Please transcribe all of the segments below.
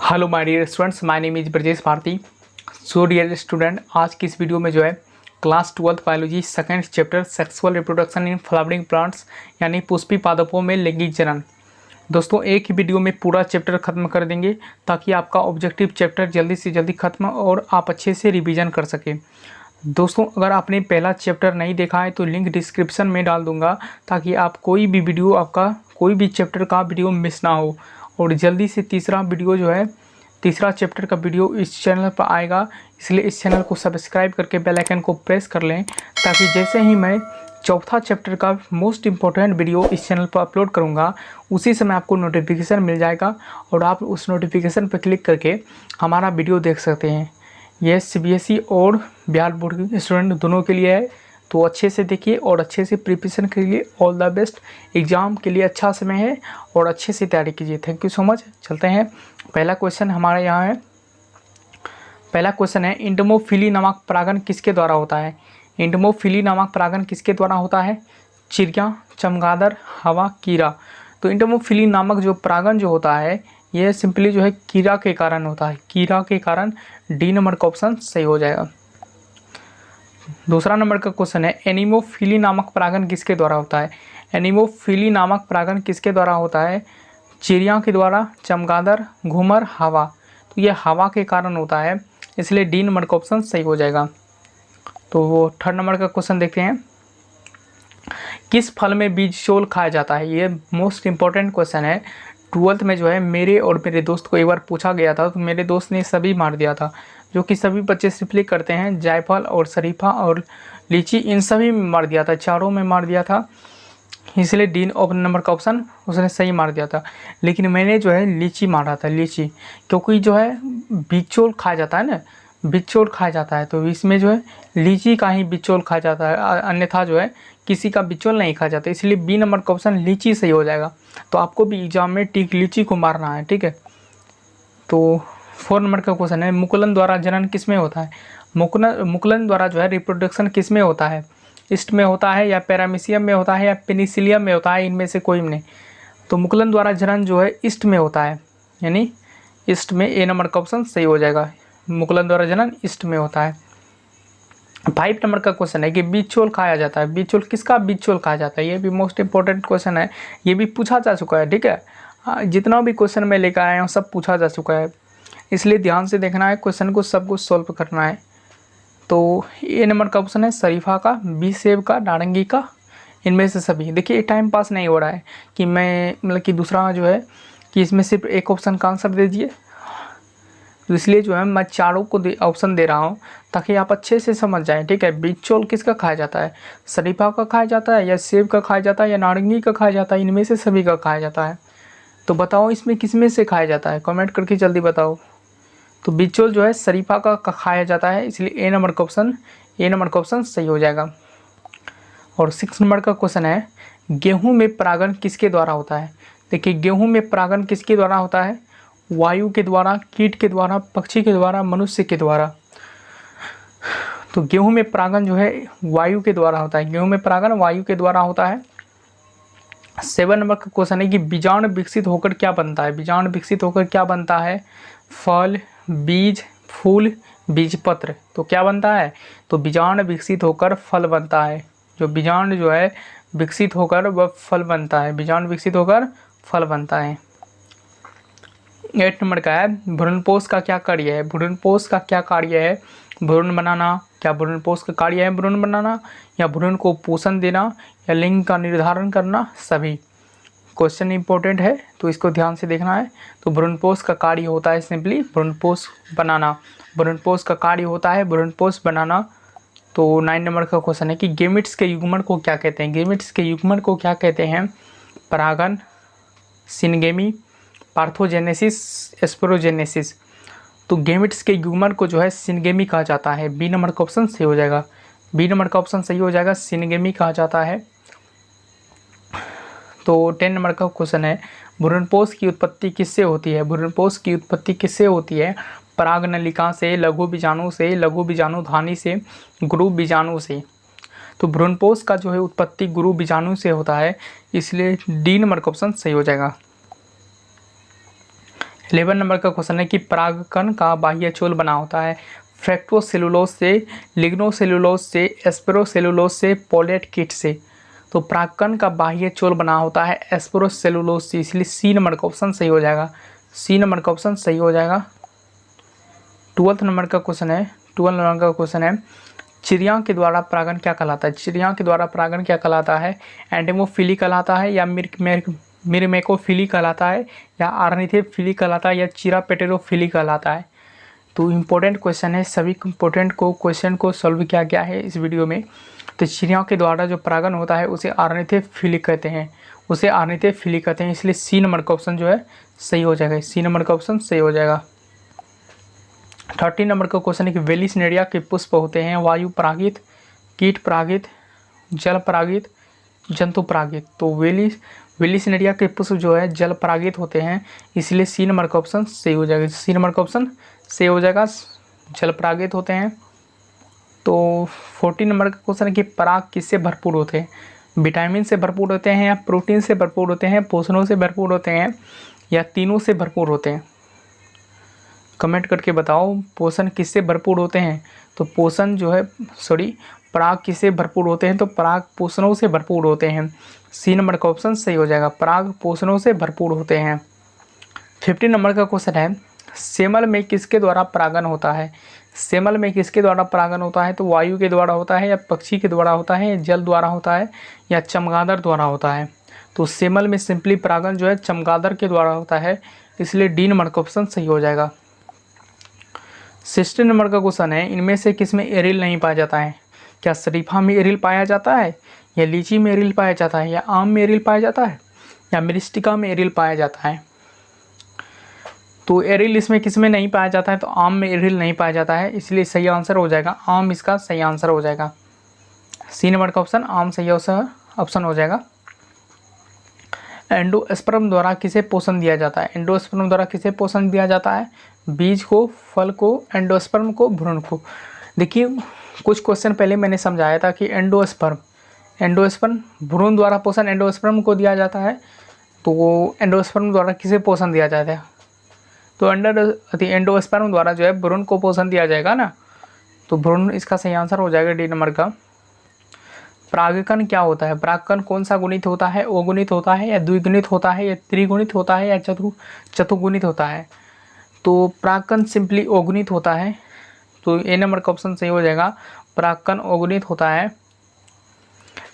Hello my dear students, my name is Brajesh Bharti. So dear student, आज की इस video में जो है class 12 biology second chapter sexual reproduction in flowering plants यानी पुष्पी पादपों में लैंगिक जनन। दोस्तों, एक ही वीडियो में पूरा चैप्टर खत्म कर देंगे ताकि आपका ऑब्जेक्टिव चैप्टर जल्दी से जल्दी खत्म और आप अच्छे से रिवीजन कर सकें। दोस्तों, अगर आपने पहला चैप्टर नहीं देखा है तो लिंक डिस्क्रिप्शन में डाल दूंगा ताकि आप कोई भी वीडियो, आपका कोई भी चैप्टर का वीडियो मिस ना हो। और जल्दी से तीसरा वीडियो जो है, तीसरा चैप्टर का वीडियो इस चैनल पर आएगा, इसलिए इस चैनल को सब्सक्राइब करके बेल आइकन को प्रेस कर लें ताकि जैसे ही मैं चौथा चैप्टर का मोस्ट इम्पोर्टेंट वीडियो इस चैनल पर अपलोड करूंगा उसी समय आपको नोटिफिकेशन मिल जाएगा और आप उस नोटिफिकेशन पर क्लिक करके हमारा वीडियो देख सकते हैं। यह CBSE और बिहार बोर्ड के स्टूडेंट दोनों के लिए है, तो अच्छे से देखिए और अच्छे से प्रिपरेशन के लिए ऑल द बेस्ट। एग्ज़ाम के लिए अच्छा समय है और अच्छे से तैयारी कीजिए। Thank you so much. चलते हैं, पहला क्वेश्चन हमारे यहाँ है। पहला क्वेश्चन है, इंटमोफिली नामक परागण किसके द्वारा होता है? इंटमोफिली नामक परागण किसके द्वारा होता है? चिड़िया, चमगादड़, हवा, कीड़ा। तो इंटमोफिली नामक जो परागण जो होता है ये सिंपली जो है कीड़ा के कारण होता है। कीड़ा के कारण डी नंबर का ऑप्शन सही हो जाएगा। दूसरा नंबर का क्वेश्चन है, एनीमोफिली नामक परागण किसके द्वारा होता है? एनीमोफिली नामक परागण किसके द्वारा होता है? चिड़िया के द्वारा, चमगादड़, घूमर, हवा। तो ये हवा के कारण होता है, इसलिए डी नंबर का ऑप्शन सही हो जाएगा। तो वो थर्ड नंबर का क्वेश्चन देखते हैं, किस फल में बीज चोल खाया जाता है? ये मोस्ट इंपॉर्टेंट क्वेश्चन है। 12th में जो है मेरे और मेरे दोस्त को एक बार पूछा गया था तो मेरे दोस्त ने सभी मार दिया था, जो कि सभी बच्चे सिंपली करते हैं। जायफल और शरीफा और लीची, इन सभी में मार दिया था, चारों में मार दिया था, इसलिए डी नंबर का ऑप्शन उसने सही मार दिया था। लेकिन मैंने जो है लीची मारा था, लीची, क्योंकि जो है बिचौल खाया जाता है ना, बिचौल खाया जाता है, तो इसमें जो है लीची का ही बिचौल खाया जाता है, अन्यथा जो है किसी का बिचौल नहीं खाया जाता, इसलिए बी नंबर का ऑप्शन लीची सही हो जाएगा। तो आपको भी एग्जाम में टिक लीची को मारना है, ठीक है। तो 4 नंबर का क्वेश्चन है, मुकुलन द्वारा जनन किस में होता है? मुकुलन द्वारा जो है रिप्रोडक्शन किस में होता है? ईस्ट में होता है या पैरामीशियम में होता है या पेनिसिलियम में होता है? इनमें से कोई नहीं। तो मुकुलन द्वारा जनन जो है ईस्ट में होता है, यानी ईस्ट में ए नंबर का ऑप्शन सही हो जाएगा। मुकुलन द्वारा जनन ईस्ट में होता है। 5 नंबर का क्वेश्चन है कि बीजचोल खाया जाता है। बीजचोल किसका बीजचोल खाया जाता है? ये भी मोस्ट इंपॉर्टेंट क्वेश्चन है, ये भी पूछा जा चुका है, ठीक है। जितना भी क्वेश्चन मैं लेकर आया हूँ सब पूछा जा चुका है, इसलिए ध्यान से देखना है क्वेश्चन को, सब कुछ सॉल्व करना है। तो ए नंबर का ऑप्शन है शरीफा का, बी सेब का, नारंगी का, इनमें से सभी। देखिए टाइम पास नहीं हो रहा है कि मैं मतलब कि दूसरा जो है कि इसमें सिर्फ एक ऑप्शन का आंसर दे दीजिए, तो इसलिए जो है मैं चारों को ऑप्शन दे रहा हूँ ताकि आप अच्छे से समझ जाएं, ठीक है। बीजचोल किसका खाया जाता है? शरीफा का खाया जाता है या सेब का खाया जाता है या नारंगी का खाया जाता है? इनमें से सभी का खाया जाता है। तो बताओ इसमें किस में से खाया जाता है? कमेंट करके जल्दी बताओ। तो बीजचोल जो है शरीफा का खाया जाता है, इसलिए ए नंबर का ऑप्शन सही हो जाएगा। और 6 नंबर का क्वेश्चन है, गेहूं में परागण किसके द्वारा होता है? देखिए गेहूं में परागण किसके द्वारा होता है? वायु के द्वारा, कीट के द्वारा, पक्षी के द्वारा, मनुष्य के द्वारा। तो गेहूं में परागण जो है वायु के द्वारा होता है, गेहूं में परागण वायु के द्वारा होता है। 7 नंबर का क्वेश्चन है कि बीजाणु विकसित होकर क्या बनता है? बीजाणु विकसित होकर क्या बनता है? फल, बीज, फूल, बीजपत्र। तो क्या बनता है? तो बीजाणु विकसित होकर फल बनता है। जो बीजाणु जो है विकसित होकर वह फल बनता है, बीजाणु विकसित होकर फल बनता है। 8 नंबर का है, भ्रूणपोष का क्या कार्य है? भ्रूणपोष का क्या कार्य है? भ्रूण बनाना। क्या भ्रूणपोष का कार्य है भ्रूण बनाना, या भ्रूण को पोषण देना, या लिंग का निर्धारण करना? सभी। क्वेश्चन इंपॉर्टेंट है तो इसको ध्यान से देखना है। तो भ्रूणपोष का कार्य होता है सिंपली भ्रूणपोष बनाना, भ्रूणपोष का कार्य होता है भ्रूणपोष बनाना। तो 9 नंबर का क्वेश्चन है कि गेमिट्स के युग्मन को क्या कहते हैं? गेमिट्स के युग्मन को क्या कहते हैं? परागन, सिनगेमी, पार्थोजेनेसिस, स्पोरोजेनेसिस। तो गेमिट्स के युग्मन को जो है सिनगेमी कहा जाता है। बी नंबर का ऑप्शन सही हो जाएगा, बी नंबर का ऑप्शन सही हो जाएगा, सिनगेमी कहा जाता है। तो 10 नंबर का क्वेश्चन है, भ्रूणपोष की उत्पत्ति किससे होती है? भ्रूणपोष की उत्पत्ति किससे होती है? परागनलिका से, लघु बीजाणु से, लघु बीजाणुधानी से, गुरु बीजाणु से। तो भ्रूणपोष का जो है उत्पत्ति गुरु बीजाणु से होता है, इसलिए डी नंबर का ऑप्शन सही हो जाएगा। 11 नंबर का क्वेश्चन है कि परागकण का बाह्य चोल बना होता है फ्रैक्टोसेलुलोज से, लिग्नोसेलुलोज से, एस्पेरोसेलुलोज से, पोलेट किट से। तो परागकण का बाह्य चोल बना होता है एस्पेरोसेलुलोज से, इसलिए सी नंबर का ऑप्शन सही हो जाएगा। सी नंबर का ऑप्शन सही हो जाएगा। 12 नंबर का क्वेश्चन है, 12 नंबर का क्वेश्चन है चिड़िया के द्वारा परागण क्या कहलाता है? चिड़िया के द्वारा परागण क्या कहलाता है? एंटेमोफिली कहलाता है या मिरमेकोफिली कहलाता है या आर्निथोफिली कहलाता है या चिरापेटेरोफिली कहलाता है? तो इम्पोर्टेंट क्वेश्चन है, सभी इम्पोर्टेंट क्वेश्चन को सॉल्व किया गया है इस वीडियो में। तो चिड़िया के द्वारा जो परागण होता है उसे आर्निथोफिली कहते हैं, उसे आर्निथोफिली कहते हैं, इसलिए सी नंबर का ऑप्शन जो है सही हो जाएगा। सी नंबर का ऑप्शन सही हो जाएगा। 13 नंबर का क्वेश्चन है कि वेलिसनेरिया के पुष्प होते हैं वायु परागित, कीट परागित, जल परागित, जंतु परागित। तो वेलिसनेरिया के पुष्प जो है जल परागित होते हैं, इसलिए सी नंबर का ऑप्शन सही हो जाएगा। सी नंबर का ऑप्शन सही हो जाएगा, जल परागित होते हैं। तो 14 नंबर का क्वेश्चन है कि पराग किससे भरपूर होते हैं? विटामिन से भरपूर होते हैं या प्रोटीन से भरपूर होते हैं, पोषणों से भरपूर होते हैं या तीनों से भरपूर होते हैं? कमेंट करके बताओ पोषण किससे भरपूर होते हैं। तो पोषण जो है पराग किससे भरपूर होते हैं? तो पराग पोषणों से भरपूर होते हैं। सी नंबर का ऑप्शन सही हो जाएगा, पराग पोषणों से भरपूर होते हैं। 15 नंबर का क्वेश्चन है सेमल में किसके द्वारा परागण होता है? सेमल में किसके द्वारा परागण होता है? तो वायु के द्वारा होता है या पक्षी के द्वारा होता है या जल द्वारा होता है या चमगादड़ द्वारा होता है? तो सेमल में सिंपली परागण जो है चमगादड़ के द्वारा होता है, इसलिए डी नंबर का ऑप्शन सही हो जाएगा। 16 नंबर का क्वेश्चन है इनमें से किसमें एरिल नहीं पाया जाता है? क्या शरीफा में एरिल पाया जाता है या लीची में एरिल पाया जाता है या आम में एरिल पाया जाता है या मिरिस्टिका में एरिल पाया जाता है? तो एरिल इसमें किसमें नहीं पाया जाता है? तो आम में एरिल नहीं पाया जाता है, इसलिए सही आंसर हो जाएगा आम, इसका सही आंसर हो जाएगा। सी नंबर का ऑप्शन आम सही ऑप्शन हो जाएगा। एंडोस्पर्म द्वारा किसे पोषण दिया जाता है? एंडोस्पर्म द्वारा किसे पोषण दिया जाता है? बीज को, फल को, एंडोस्पर्म को, भ्रूण को। देखिए कुछ क्वेश्चन पहले मैंने समझाया था कि एंडोस्पर्म भ्रूण द्वारा पोषण एंडोस्पर्म को दिया जाता है, तो वो एंडोस्पर्म द्वारा किसे पोषण दिया जाता है? तो एंडोस्पर्म द्वारा जो है भ्रूण को पोषण दिया जाएगा ना, तो भ्रूण इसका सही आंसर हो जाएगा डी नंबर का। परागकण क्या होता है? परागकण कौन सा गुणित होता है? अगुणित होता है या द्विगुणित होता है या त्रिगुणित होता है या चतुर्गुणित होता है? तो परागकण सिंपली अगुणित होता है, तो ए नंबर का ऑप्शन सही हो जाएगा, परागकण अगुणित होता है।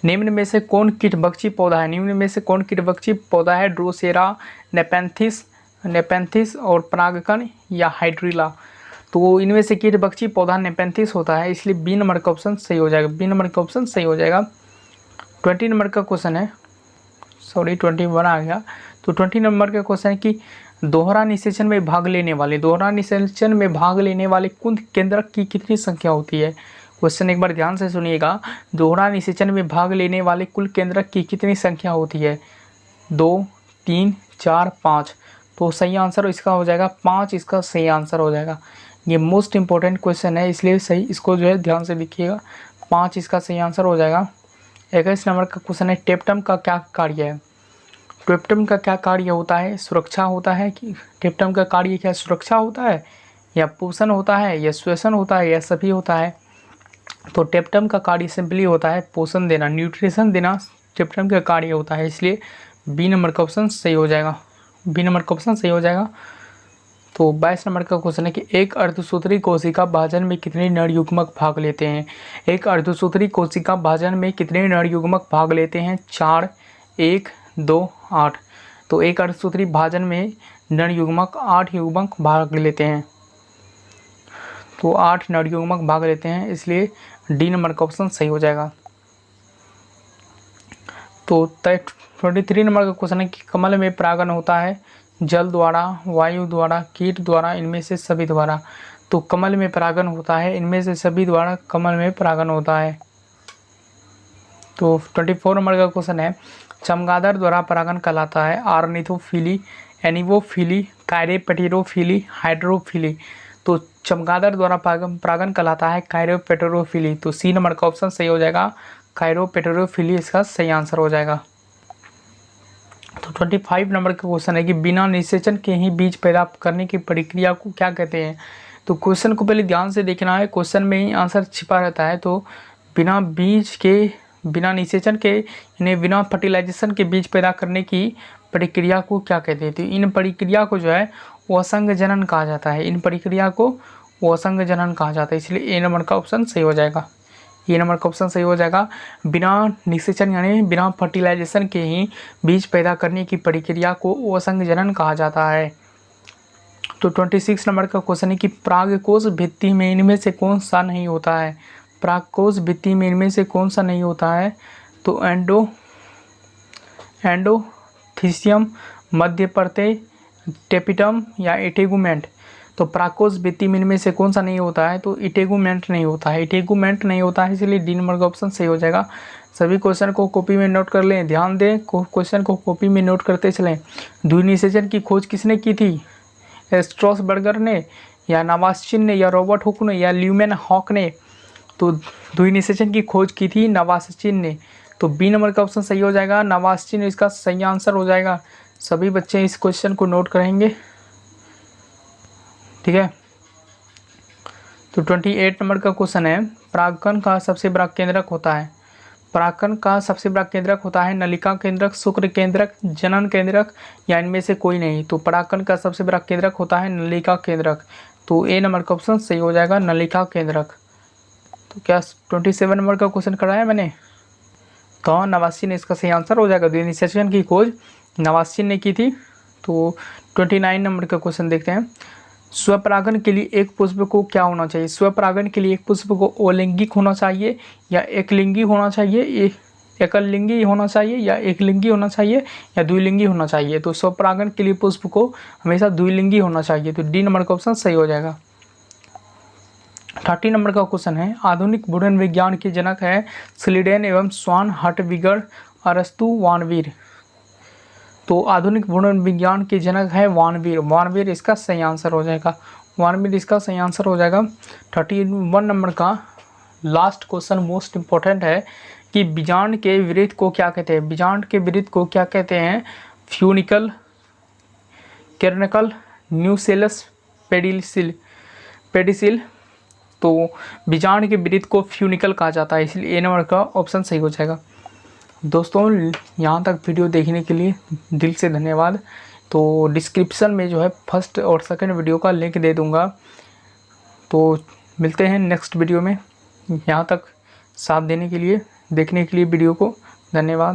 निम्न में से कौन कीटभक्षी पौधा है? निम्न में से कौन कीटभक्षी पौधा है? ड्रोसेरा, नेपेंथिस और परागकण या हाइड्रिला? तो इनमें से कीटभक्षी पौधा नेपेंथिस होता है, इसलिए बी नंबर का ऑप्शन सही हो जाएगा। बी नंबर का ऑप्शन सही हो जाएगा। 20 नंबर का क्वेश्चन है, 21 आ गया। तो 20 नंबर का क्वेश्चन है कि दोहरा निषेचन में भाग लेने वाले कुल केंद्रक की कितनी संख्या होती है? क्वेश्चन एक बार ध्यान से सुनिएगा। दोहरा निषेचन में भाग लेने वाले कुल केंद्रक की कितनी संख्या होती है? 2, 3, 4, 5। तो सही आंसर इसका हो जाएगा 5, इसका सही आंसर हो जाएगा। ये मोस्ट इंपॉर्टेंट क्वेश्चन है, इसलिए सही इसको जो है ध्यान से लिखिएगा, 5 इसका सही आंसर हो जाएगा। 21 नंबर का क्वेश्चन है टेप्टम का क्या कार्य है? टेप्टम का क्या कार्य होता है? सुरक्षा होता है कि टेप्टम का कार्य क्या सुरक्षा होता है या पोषण होता है या श्वसन होता है या सभी होता है? तो टेप्टम का कार्य सिंपली होता है पोषण देना, न्यूट्रिशन देना टेप्टम का कार्य होता है, इसलिए बी नंबर का ऑप्शन सही हो जाएगा। बी नंबर का ऑप्शन सही हो जाएगा। तो 22 नंबर का क्वेश्चन है कि एक अर्धसूत्री कोशिका भाजन में कितने नर युग्मक भाग लेते हैं? एक अर्धसूत्री कोशिका भाजन में कितने नर युग्मक भाग लेते हैं? 4, 1, 2, 8। तो एक अर्धसूत्री भाजन में नर युग्मक 8 युग्मक भाग लेते हैं, तो 8 नर युग्मक भाग लेते हैं, इसलिए डी नंबर का ऑप्शन सही हो जाएगा। तो 23 नंबर का क्वेश्चन है कि कमल में परागण होता है जल द्वारा, वायु द्वारा, कीट द्वारा, इनमें से सभी द्वारा। तो कमल में परागण होता है इनमें से सभी द्वारा, कमल में परागण होता है। तो 24 नंबर का क्वेश्चन है चमगादड़ द्वारा परागण कहलाता है आर्निथोफिली, एनिवोफिली, कायरोपेटेरोफिली, हाइड्रोफिली। तो चमगादड़ द्वारा परागण कहलाता है कायरोपेटेरोफिली, तो सी नंबर का ऑप्शन सही हो जाएगा, कायरोपेटेरोफिली इसका सही आंसर हो जाएगा। तो 25 नंबर का क्वेश्चन है कि बिना निषेचन के ही बीज पैदा करने की प्रक्रिया को क्या कहते हैं। तो क्वेश्चन को पहले ध्यान से देखना है, क्वेश्चन में ही आंसर छिपा रहता है। तो बिना बीज के, बिना निषेचन के यानी बिना फर्टिलाइजेशन के बीज पैदा करने की प्रक्रिया को क्या कहते हैं। तो इन प्रक्रिया को जो है वो असंग जनन कहा जाता है। इन प्रक्रिया को वो असंग जनन कहा जाता है, इसलिए ए नंबर का ऑप्शन सही हो जाएगा। ये नंबर का ऑप्शन सही हो जाएगा। बिना निषेचन यानी बिना फर्टिलाइजेशन के ही बीज पैदा करने की प्रक्रिया को असंग जनन कहा जाता है। तो 26 नंबर का क्वेश्चन है कि परागकोश भित्ति में इनमें से कौन सा नहीं होता है। परागकोश भित्ति में इनमें से कौन सा नहीं होता है। तो एंडोथीसियम, मध्य प्रत्यय, टेपिटम या इटेगुमेंट। तो परागकोश भित्ति में इनमें से कौन सा नहीं होता है। तो इटेगुमेंट नहीं होता है, इटेगुमेंट नहीं होता है, इसलिए डी नंबर का ऑप्शन सही हो जाएगा। सभी क्वेश्चन को कॉपी में नोट कर लें, ध्यान दें, क्वेश्चन को कॉपी में नोट करते चलें। द्विनिषेचन की खोज किसने की थी। स्ट्रॉसबर्गर ने, या नवास्चिन ने, या रॉबर्ट हुक ने, या ल्यूमेन हॉक ने। तो द्विनिषेचन की खोज की थी नवास्चिन ने। तो बी नंबर का ऑप्शन सही हो जाएगा, नवास्चिन इसका सही आंसर हो जाएगा। सभी बच्चे इस क्वेश्चन को नोट करेंगे, ठीक है। तो 28 नंबर का क्वेश्चन है, परागकण का सबसे बड़ा केंद्रक होता है। परागकण का सबसे बड़ा केंद्रक होता है नलिका केंद्रक, शुक्र केंद्रक, जनन केंद्रक या इनमें से कोई नहीं। तो परागकण का सबसे बड़ा केंद्रक होता है नलिका केंद्रक। तो ए नंबर का ऑप्शन सही हो जाएगा, नलिका केंद्रक। तो क्या 27 नंबर का क्वेश्चन कराया मैंने। तो नवास्चिन इसका सही आंसर हो जाएगा। द्विनिषेचन की खोज नवास्चिन ने की थी। तो 29 नंबर का क्वेश्चन देखते हैं, स्वपरागन के लिए एक पुष्प को क्या होना चाहिए। स्वपरागन के लिए एक पुष्प को अलिंगिक होना चाहिए या एकलिंगी होना चाहिए, एकलिंगी होना चाहिए या एकलिंगी होना चाहिए या द्विलिंगी होना चाहिए। तो स्वपरागन के लिए पुष्प को हमेशा द्विलिंगी होना चाहिए। तो डी नंबर का ऑप्शन सही हो जाएगा। 30 नंबर का क्वेश्चन है, आधुनिक भ्रूण विज्ञान के जनक है स्लीडेन एवं स्वान हर्टविगर अरस्तु वानवीर। तो आधुनिक भ्रूण विज्ञान के जनक है वानवीर। वानवीर इसका सही आंसर हो जाएगा, वानवीर इसका सही आंसर हो जाएगा। 31 नंबर का लास्ट क्वेश्चन मोस्ट इंपॉर्टेंट है कि बीजांड के वृत्त को क्या कहते हैं। बीजांड के वृत्त को क्या कहते हैं। फ्यूनिकल, केर्निकल, न्यूसेलस, पेडिसिल। तो बीजांड के वृत्त को फ्यूनिकल कहा जाता है, इसलिए ए नंबर का ऑप्शन सही हो जाएगा। दोस्तों यहाँ तक वीडियो देखने के लिए दिल से धन्यवाद। तो डिस्क्रिप्शन में जो है फर्स्ट और सेकंड वीडियो का लिंक दे दूँगा। तो मिलते हैं नेक्स्ट वीडियो में। यहाँ तक साथ देने के लिए, देखने के लिए वीडियो को धन्यवाद।